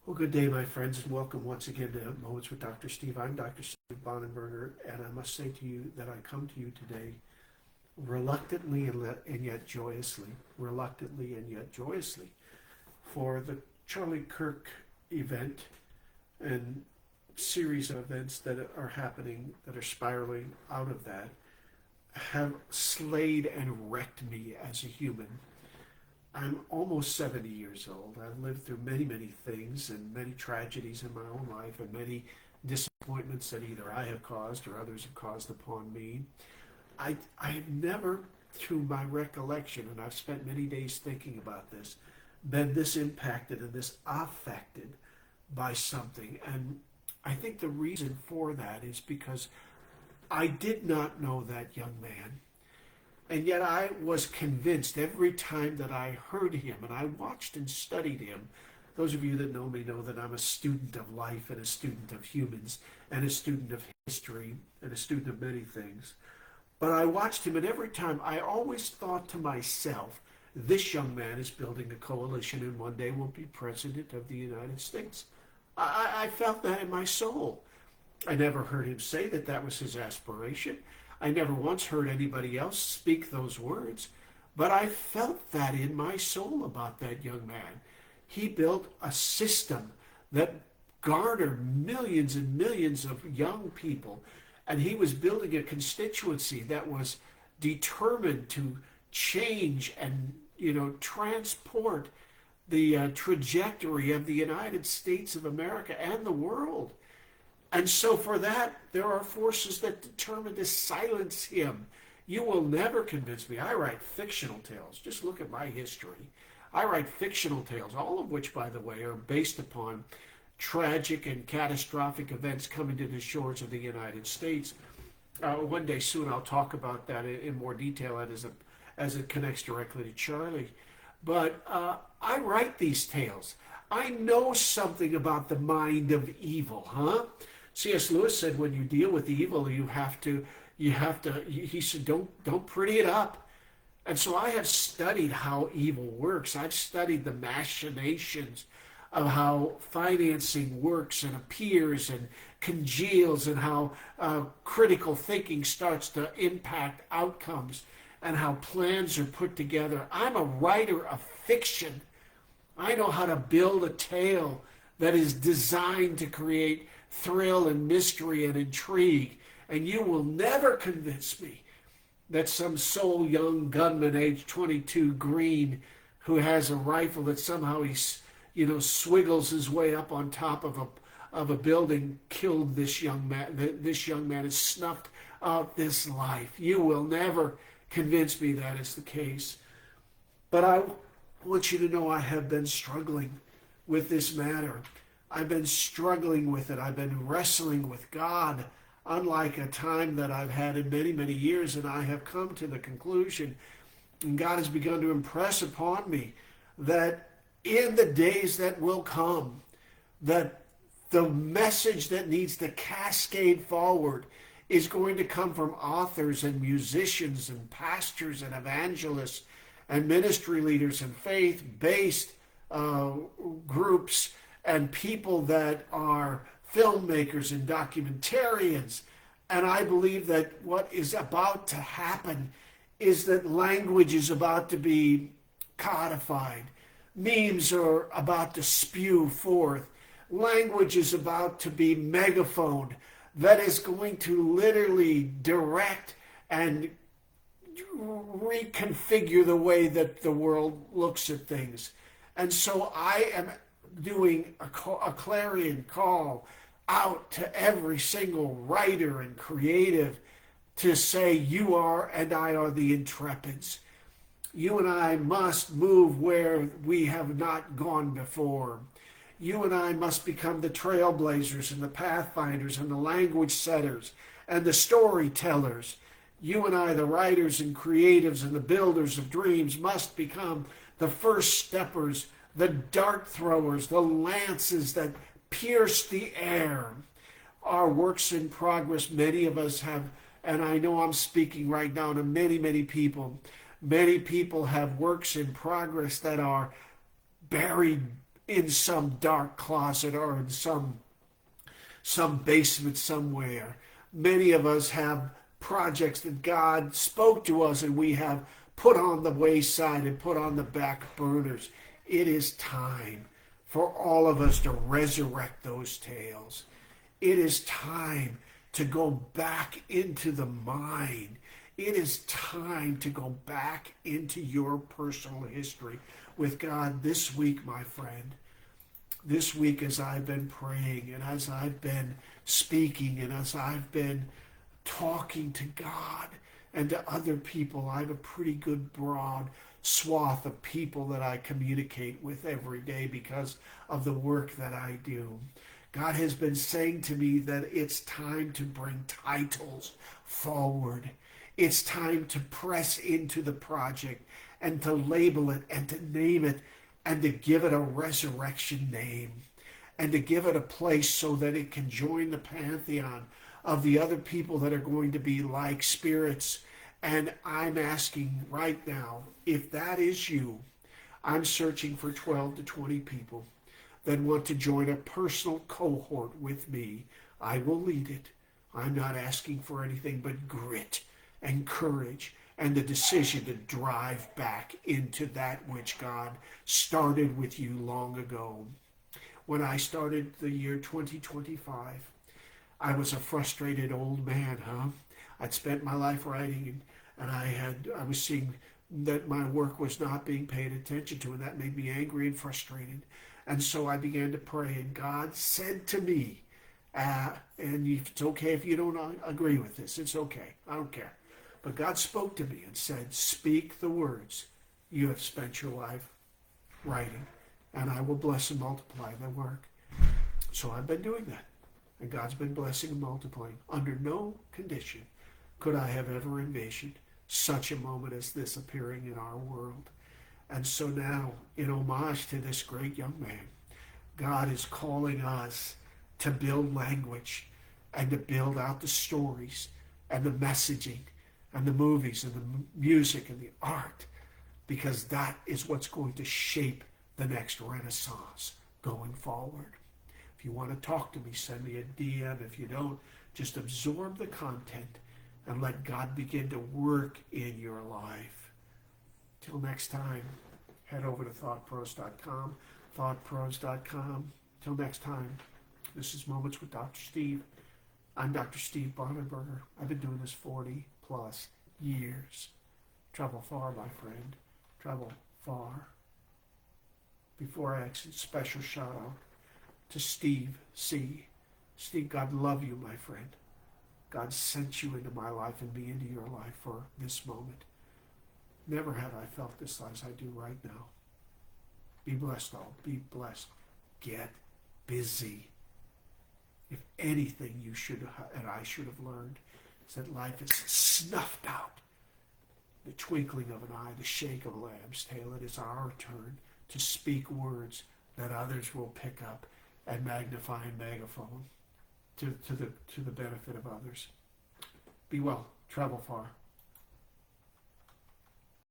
Well, good day, my friends, and welcome once again to Moments with Dr. Steve. I'm Dr. Steve Bonenberger, and I must say to you that I come to you today reluctantly and yet joyously, reluctantly and yet joyously, for the Charlie Kirk event and series of events that are happening, that are spiraling out of that, have slayed and wrecked me as a human. I'm almost 70 years old. I've lived through many, many things and many tragedies in my own life and many disappointments that either I have caused or others have caused upon me. I have never, through my recollection, and I've spent many days thinking about this, been this impacted and this affected by something. And I think the reason for that is because I did not know that young man. And yet I was convinced every time that I heard him and I watched and studied him. Those of you that know me know that I'm a student of life and a student of humans and a student of history and a student of many things. But I watched him, and every time I always thought to myself, this young man is building a coalition and one day will be president of the United States. I felt that in my soul. I never heard him say that that was his aspiration. I never once heard anybody else speak those words, but I felt that in my soul about that young man. He built a system that garnered millions and millions of young people, and he was building a constituency that was determined to change and, transport the trajectory of the United States of America and the world. And so for that, there are forces that determine to silence him. You will never convince me. I write fictional tales. Just look at my history. I write fictional tales, all of which, by the way, are based upon tragic and catastrophic events coming to the shores of the United States. One day soon I'll talk about that in more detail as it connects directly to Charlie. But I write these tales. I know something about the mind of evil, huh? C.S. Lewis said when you deal with evil, he said, don't pretty it up. And so I have studied how evil works. I've studied the machinations of how financing works and appears and congeals, and how critical thinking starts to impact outcomes and how plans are put together. I'm a writer of fiction. I know how to build a tale that is designed to create thrill and mystery and intrigue. And you will never convince me that some soul young gunman, age 22, green, who has a rifle that somehow he, swiggles his way up on top of a building, killed this young man. This young man has snuffed out this life. You will never convince me that is the case. But I want you to know I have been struggling with this matter. I've been struggling with it. I've been wrestling with God, unlike a time that I've had in many, many years, and I have come to the conclusion, and God has begun to impress upon me, that in the days that will come, that the message that needs to cascade forward is going to come from authors and musicians and pastors and evangelists and ministry leaders and faith-based groups and people that are filmmakers and documentarians. And I believe that what is about to happen is that language is about to be codified. Memes are about to spew forth. Language is about to be megaphoned that is going to literally direct and reconfigure the way that the world looks at things. And so I am doing a clarion call out to every single writer and creative to say, you are and I are the intrepids. You and I must move where we have not gone before. You and I must become the trailblazers and the pathfinders and the language setters and the storytellers. You and I, the writers and creatives and the builders of dreams, must become the first steppers, the dart throwers, the lances that pierce the air. Our works in progress, many of us have, and I know I'm speaking right now to many, many people. Many people have works in progress that are buried in some dark closet or in some basement somewhere. Many of us have projects that God spoke to us and we have put on the wayside and put on the back burners. It is time for all of us to resurrect those tales. It is time to go back into the mind. It is time to go back into your personal history with God this week, my friend. This week, as I've been praying and as I've been speaking and as I've been talking to God and to other people, I have a pretty good broad swath of people that I communicate with every day because of the work that I do. God has been saying to me that it's time to bring titles forward. It's time to press into the project and to label it and to name it and to give it a resurrection name and to give it a place so that it can join the pantheon of the other people that are going to be like spirits. And I'm asking right now, if that is you, I'm searching for 12 to 20 people that want to join a personal cohort with me. I will lead it. I'm not asking for anything but grit and courage and the decision to drive back into that which God started with you long ago. When I started the year 2025, I was a frustrated old man, I'd spent my life writing and I was seeing that my work was not being paid attention to, and that made me angry and frustrated. And so I began to pray, and God said to me, and it's okay if you don't agree with this, it's okay, I don't care. But God spoke to me and said, speak the words you have spent your life writing, and I will bless and multiply the work. So I've been doing that, and God's been blessing and multiplying. Under no condition could I have ever envisioned such a moment as this appearing in our world. And so now, in homage to this great young man, God is calling us to build language and to build out the stories and the messaging and the movies and the music and the art, because that is what's going to shape the next Renaissance going forward. If you want to talk to me, send me a DM. If you don't, just absorb the content and let God begin to work in your life. Till next time, head over to thoughtpros.com, thoughtpros.com. Till next time, this is Moments with Dr. Steve. I'm Dr. Steve Bonenberger. I've been doing this 40 plus years. Travel far, my friend. Travel far. Before I exit, special shout out to Steve C. Steve, God love you, my friend. God sent you into my life and me into your life for this moment. Never have I felt this as I do right now. Be blessed all. Be blessed. Get busy. If anything you should and I should have learned is that life is snuffed out. The twinkling of an eye, the shake of a lamb's tail. It is our turn to speak words that others will pick up and magnify and megaphone to the benefit of others. Be well. Travel far.